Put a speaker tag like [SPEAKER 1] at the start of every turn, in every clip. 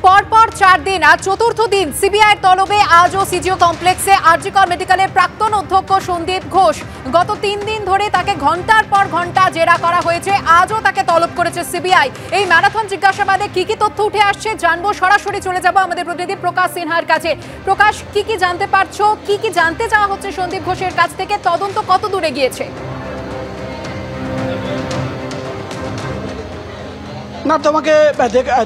[SPEAKER 1] পরপর 4 দিন আর চতুর্থ দিন সিবিআইয়ের তলবে আজও সিজিও কমপ্লেক্সে আরজি কর মেডিকেলের প্রাক্তন অধ্যক্ষ সন্দীপ ঘোষ। গত 3 দিন ধরে তাকে ঘন্টার পর ঘন্টা জেরা করা হয়েছে, আজও তাকে তলব করেছে সিবিআই। এই ম্যারাথন জিজ্ঞাসাবাদে কি কি তথ্য উঠে আসছে জানবো, সরাসরি চলে যাব আমাদের প্রতিনিধি প্রকাশ সিনহার কাছে। প্রকাশ, কি জানতে পারছো, কি জানতে চাওয়া হচ্ছে সন্দীপ ঘোষের কাছ থেকে, তদন্ত কত দূরে গিয়েছে?
[SPEAKER 2] না, তোমাকে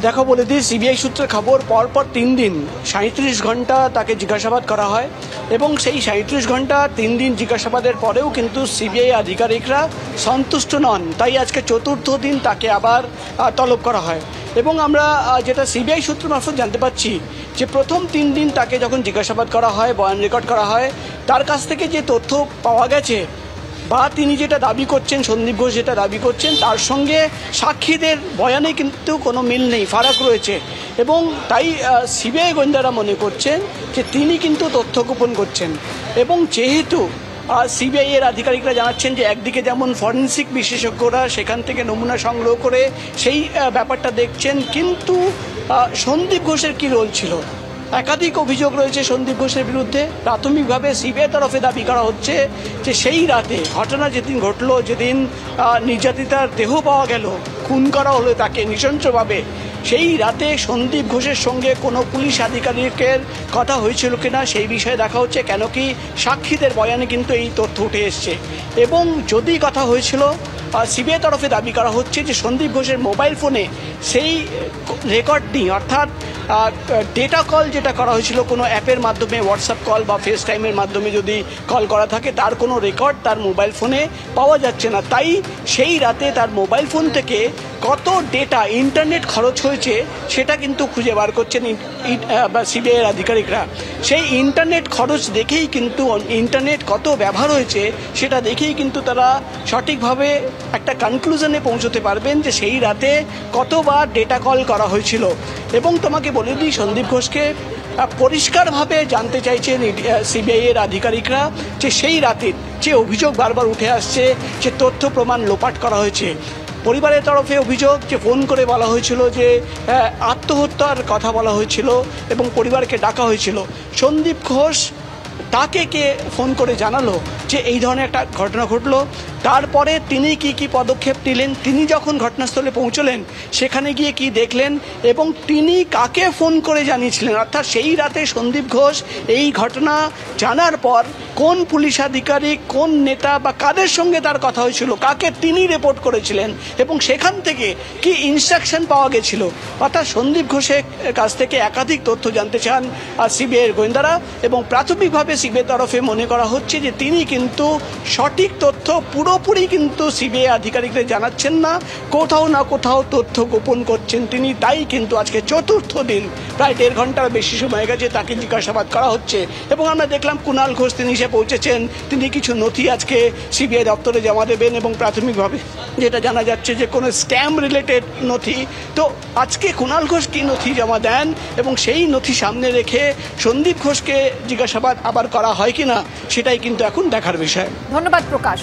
[SPEAKER 2] দেখো বলে দিই, সিবিআই সূত্রের খবর পরপর 3 দিন 37 ঘন্টা তাকে জিজ্ঞাসাবাদ করা হয় এবং সেই 37 ঘন্টা 3 দিন জিজ্ঞাসাবাদের পরেও কিন্তু সিবিআই আধিকারিকরা সন্তুষ্ট নন। তাই আজকে চতুর্থ দিন তাকে আবার তলব করা হয় এবং আমরা যেটা সিবিআই সূত্র মারফত জানতে পারছি যে প্রথম 3 দিন তাকে যখন জিজ্ঞাসাবাদ করা হয়, বয়ান রেকর্ড করা হয়, তার কাছ থেকে যে তথ্য পাওয়া গেছে বা তিনি যেটা দাবি করছেন, সন্দীপ ঘোষ যেটা দাবি করছেন, তার সঙ্গে সাক্ষীদের বয়ানে কিন্তু কোনো মিল নেই, ফারাক রয়েছে। এবং তাই সিবিআই গোয়েন্দারা মনে করছেন যে তিনি কিন্তু তথ্য গোপন করছেন। এবং যেহেতু সিবিআই এর আধিকারিকরা জানাচ্ছেন যে একদিকে যেমন ফরেন্সিক বিশেষজ্ঞরা সেখান থেকে নমুনা সংগ্রহ করে সেই ব্যাপারটা দেখছেন, কিন্তু সন্দীপ ঘোষের কী রোল ছিল, একাধিক অভিযোগ রয়েছে সন্দীপ ঘোষের বিরুদ্ধে। প্রাথমিকভাবে সিবিআই তরফে দাবি করা হচ্ছে যে সেই রাতে, ঘটনা যেদিন ঘটলো, যেদিন নির্যাতিতার দেহ পাওয়া গেল, খুন করা হলো তাকে নৃশংসভাবে, সেই রাতে সন্দীপ ঘোষের সঙ্গে কোনো পুলিশ আধিকারিকের কথা হয়েছিল কিনা সেই বিষয়ে দেখা হচ্ছে, কেন কি সাক্ষীদের বয়ানে কিন্তু এই তথ্য উঠে এসছে। এবং যদি কথা হয়েছিল, সিবিআই তরফে দাবি করা হচ্ছে যে সন্দীপ ঘোষের মোবাইল ফোনে সেই রেকর্ড নেই, অর্থাৎ ডেটা কল যেটা করা হয়েছিল কোনো অ্যাপের মাধ্যমে, হোয়াটসঅ্যাপ কল বা ফেস টাইমের মাধ্যমে যদি কল করা থাকে, তার কোনো রেকর্ড তার মোবাইল ফোনে পাওয়া যাচ্ছে না। তাই সেই রাতে তার মোবাইল ফোন থেকে কত ডেটা, ইন্টারনেট খরচ হয়েছে সেটা কিন্তু খুঁজে বার করছেন সিবিআইয়ের আধিকারিকরা। সেই ইন্টারনেট খরচ দেখেই কিন্তু, ইন্টারনেট কত ব্যবহার হয়েছে সেটা দেখেই কিন্তু তারা সঠিকভাবে একটা কনক্লুশনে পৌঁছতে পারবেন যে সেই রাতে কতবার ডেটা কল করা হয়েছিল। এবং তোমাকে বলে দিই, সন্দীপ ঘোষকে পরিষ্কারভাবে জানতে চাইছেন সিবিআইয়ের আধিকারিকরা যে সেই রাতে যে অভিযোগ বারবার উঠে আসছে, যে তথ্য প্রমাণ লোপাট করা হয়েছে। পরিবারের তরফে অভিযোগ যে ফোন করে বলা হয়েছিল যে আত্মহত্যার কথা বলা হয়েছিল এবং পরিবারকে ডাকা হয়েছিল। সন্দীপ ঘোষ তাকে কে ফোন করে জানালো যে এই ধরনের একটা ঘটনা ঘটলো, তারপরে তিনি কি পদক্ষেপ নিলেন, তিনি যখন ঘটনাস্থলে পৌঁছলেন সেখানে গিয়ে কি দেখলেন এবং তিনি কাকে ফোন করে জানিয়েছিলেন, অর্থাৎ সেই রাতে সন্দীপ ঘোষ এই ঘটনা জানার পর কোন পুলিশ আধিকারিক, কোন নেতা বা কাদের সঙ্গে তার কথা হয়েছিল, কাকে তিনি রিপোর্ট করেছিলেন এবং সেখান থেকে কি ইনস্ট্রাকশন পাওয়া গেছিল। অর্থাৎ সন্দীপ ঘোষের কাছ থেকে একাধিক তথ্য জানতে চান সিবিআইয়ের গোয়েন্দারা এবং প্রাথমিকভাবে সিবিআই তরফে মনে করা হচ্ছে যে তিনি কিন্তু সঠিক তথ্য পুরোপুরি কিন্তু সিবিআই আধিকারিকদের জানাচ্ছেন না, কোথাও না কোথাও তথ্য গোপন করছেন তিনি। তাই কিন্তু আজকে চতুর্থ দিন, প্রায় 1.5 ঘন্টার বেশি সময় গেছে, তাকে জিজ্ঞাসাবাদ করা হচ্ছে। এবং আমরা দেখলাম কুণাল ঘোষ তিনি এসে পৌঁছেছেন, তিনি কিছু নথি আজকে সিবিআই দপ্তরে জমা দেবেন এবং প্রাথমিকভাবে যেটা জানা যাচ্ছে যে কোনো স্ক্যাম রিলেটেড নথি। তো আজকে কুণাল ঘোষ কী নথি জমা দেন এবং সেই নথি সামনে রেখে সন্দীপ ঘোষকে জিজ্ঞাসাবাদ আবার করা হয় কিনা সেটাই কিন্তু এখন দেখার বিষয়।
[SPEAKER 1] ধন্যবাদ প্রকাশ।